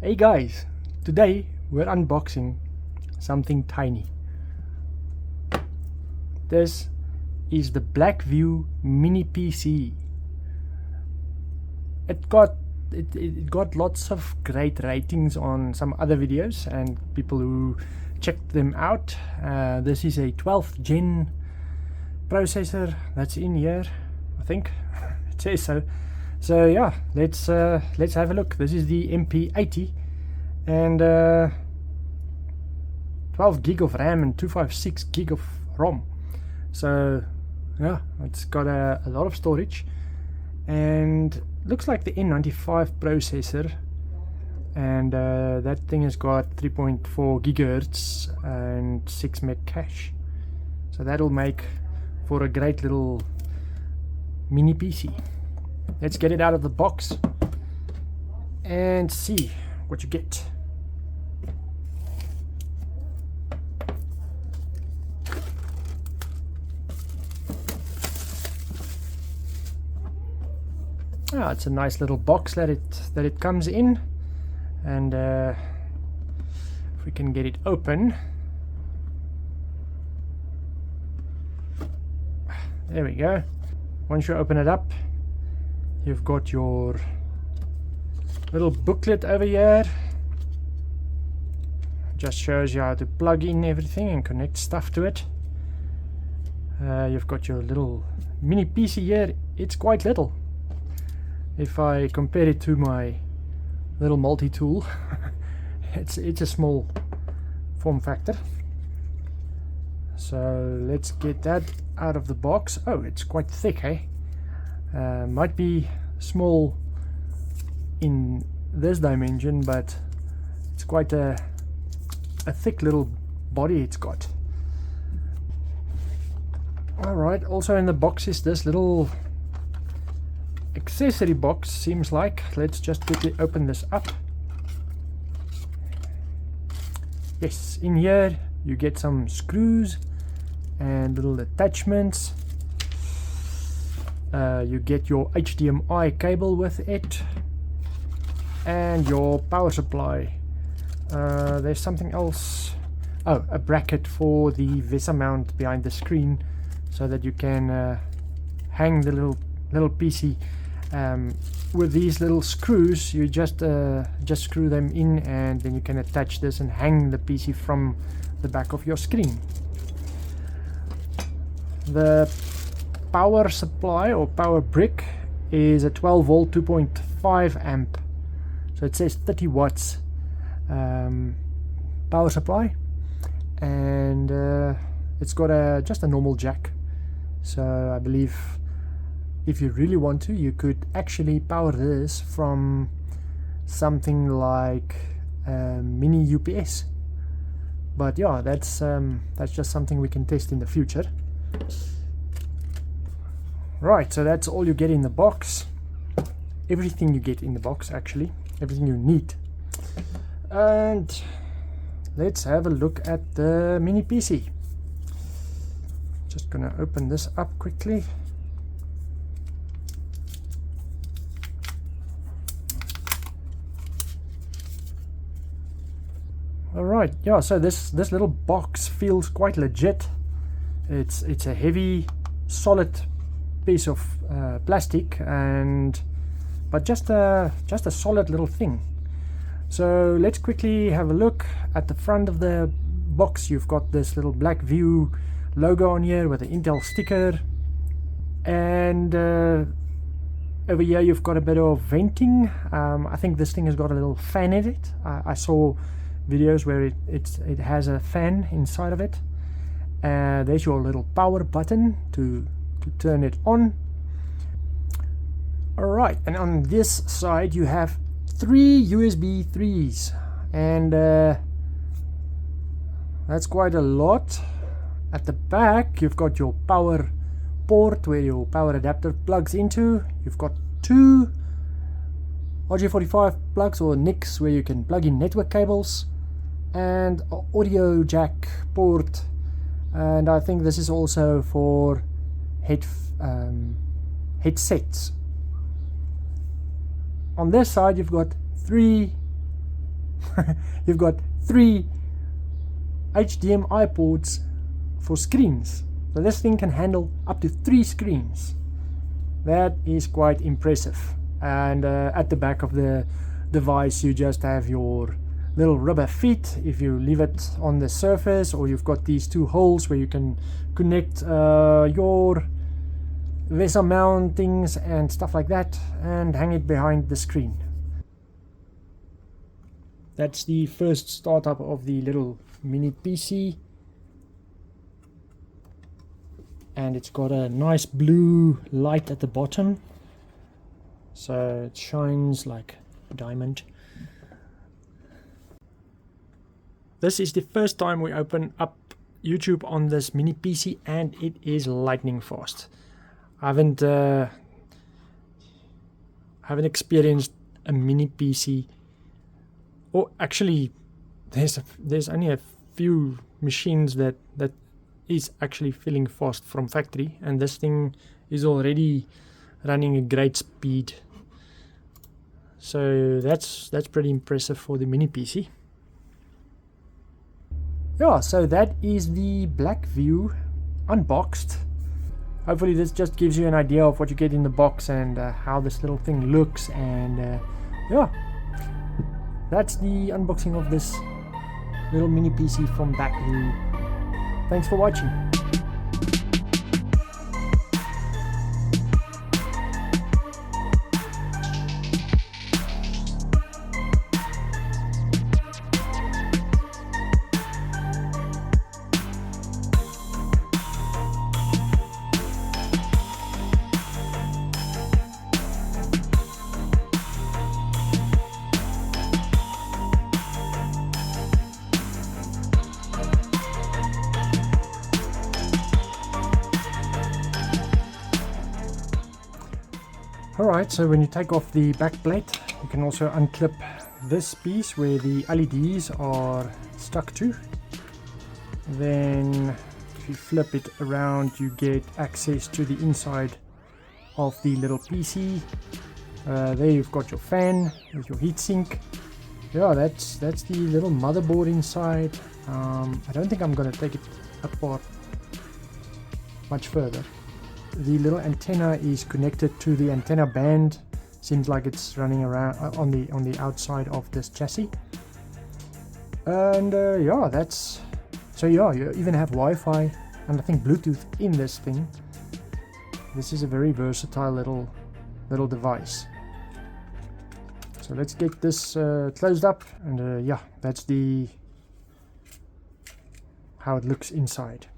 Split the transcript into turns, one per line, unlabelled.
Hey guys, today we're unboxing something tiny. This is the Blackview mini PC. It got lots of great ratings on some other videos and people who checked them out. This is a 12th gen processor that's in here, I think. It says so. So yeah, let's have a look. This is the MP80 and 12 gig of RAM and 256 gig of ROM. So yeah, it's got a lot of storage and looks like the N95 processor, and that thing has got 3.4 gigahertz and 6 meg cache. So that'll make for a great little mini PC. Let's get it out of the box and see what you get. Ah, it's a nice little box that it comes in, and if we can get it open. There we go. Once you open it up, you've got your little booklet over here. Just shows you how to plug in everything and connect stuff to it. You've got your little mini PC here. It's quite little. If I compare it to my little multi-tool, it's a small form factor. So let's get that out of the box. Oh, it's quite thick, eh? Might be small in this dimension, but it's quite a thick little body it's got. Alright, also in the box is this little accessory box, seems like. Let's just quickly open this up. Yes, in here you get some screws and little attachments. You get your HDMI cable with it and your power supply. There's something else. Oh, a bracket for the VESA mount behind the screen, so that you can hang the little PC. With these little screws, you just screw them in, and then you can attach this and hang the PC from the back of your screen. The power supply or power brick is a 12 volt 2.5 amp, so it says 30 watts power supply, and it's got just a normal jack. So I believe if you really want to, you could actually power this from something like mini UPS. But yeah, that's just something we can test in the future. Right, so that's all you get in the box. Everything you get in the box, actually. Everything you need. And let's have a look at the mini PC. Just gonna open this up quickly. Alright, yeah, so this little box feels quite legit. It's a heavy, solid piece of plastic, but just a solid little thing. So let's quickly have a look at the front of the box. You've got this little Blackview logo on here with the Intel sticker, and over here you've got a bit of venting. I think this thing has got a little fan in it. I saw videos where it has a fan inside of it. There's your little power button to turn it on. Alright, and on this side you have 3 USB 3s, and that's quite a lot. At the back you've got your power port where your power adapter plugs into. You've got 2 RJ45 plugs or NICs where you can plug in network cables, and audio jack port, and I think this is also for headsets. On this side you've got 3 You've got 3 HDMI ports for screens. So this thing can handle up to 3 screens. That is quite impressive. And at the back of the device you just have your little rubber feet if you leave it on the surface, or you've got these 2 holes where you can connect your VESA mountings and stuff like that, and hang it behind the screen. That's the first startup of the little mini PC, and it's got a nice blue light at the bottom, so it shines like a diamond. This is the first time we open up YouTube on this mini PC, and it is lightning fast. I haven't experienced a mini PC, or actually there's only a few machines that is actually filling fast from factory, and this thing is already running a great speed. So that's pretty impressive for the mini PC. Yeah, so that is the Blackview unboxed. Hopefully this just gives you an idea of what you get in the box and how this little thing looks, and yeah, that's the unboxing of this little mini PC from Blackview. Thanks for watching. Alright, so when you take off the back plate, you can also unclip this piece where the LEDs are stuck to. Then if you flip it around, you get access to the inside of the little PC. There you've got your fan with your heatsink. Yeah, that's the little motherboard inside. I don't think I'm going to take it apart much further. The little antenna is connected to the antenna band. Seems like it's running around on the outside of this chassis. And yeah, that's so. Yeah, you even have Wi-Fi and I think Bluetooth in this thing. This is a very versatile little device. So let's get this closed up, and yeah, that's how it looks inside.